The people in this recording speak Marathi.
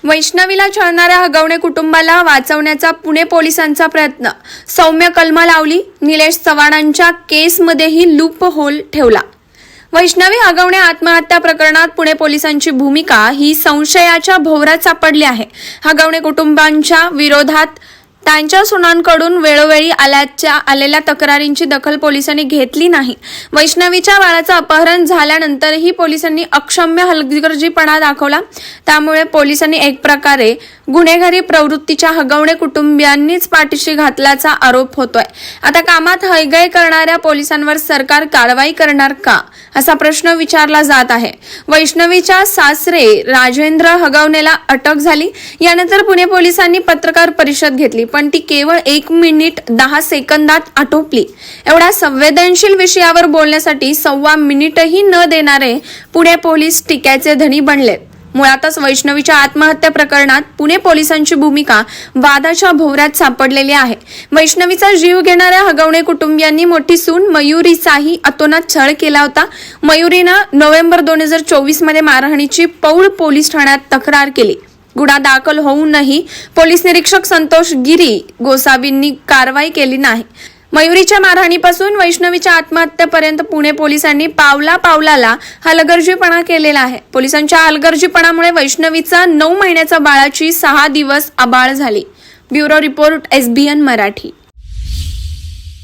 वैष्णवीला छळणाऱ्या हगवणे कुटुंबाला वाचवण्याचा पुणे पोलिसांचा प्रयत्न. सौम्य कलमा लावली. निलेश चव्हाणांच्या केसमध्येही लूप होल ठेवला. वैष्णवी हगवणे आत्महत्या प्रकरणात पुणे पोलिसांची भूमिका ही संशयाच्या भोवऱ्यात सापडली आहे. हगवणे कुटुंबांच्या विरोधात त्यांच्या सुनांकडून वेळोवेळी आलेल्या तक्रारींची दखल पोलिसांनी घेतली नाही. वैष्णवीच्या बाळाचं अपहरण झाल्यानंतरही पोलिसांनी अक्षम्य हलगर्जीपणा दाखवला. त्यामुळे पोलिसांनी एक प्रकारे गुन्हेगारी प्रवृत्तीच्या हगवणे कुटुंबियांनीच पाठीशी घातल्याचा आरोप होतोय. आता कामात हयगय करणाऱ्या पोलिसांवर सरकार कारवाई करणार का, असा प्रश्न विचारला जात आहे. वैष्णवीच्या सासरे राजेंद्र हगवणेला अटक झाली. यानंतर पुणे पोलिसांनी पत्रकार परिषद घेतली, पण ती केवळ 1 मिनिट 10 सेकंदात आटोपली. एवढ्या संवेदनशील विषयावर बोलण्यासाठी 1.25 मिनिटही न देणारे पुणे पोलीस टीकेचे धनी बनलेत. मुळातच वैष्णवीच्या आत्महत्या प्रकरणात पुणे पोलिसांची भूमिका वादाच्या भोवऱ्यात सापडलेली आहे. वैष्णवीचा जीव घेणाऱ्या हगवणे कुटुंबियांनी मोठी सून मयुरीचाही अतोनात छळ केला होता. मयुरीनं नोव्हेंबर 2024 मध्ये मारहाणीची पौळ पोलीस ठाण्यात तक्रार केली. गुन्हा दाखल होऊनही पोलीस निरीक्षक संतोष गिरी गोसावींनी कारवाई केली नाही. मयुरीच्या मारहाणीपासून वैष्णवीच्या आत्महत्येपर्यंत पुणे पोलिसांनी पावला पावलाला हलगर्जीपणा केलेला आहे. पोलिसांच्या हलगर्जीपणामुळे वैष्णवीचा 9 महिन्याच्या बाळाची 6 दिवस आबाळ झाली. Bureau report SBN Marathi.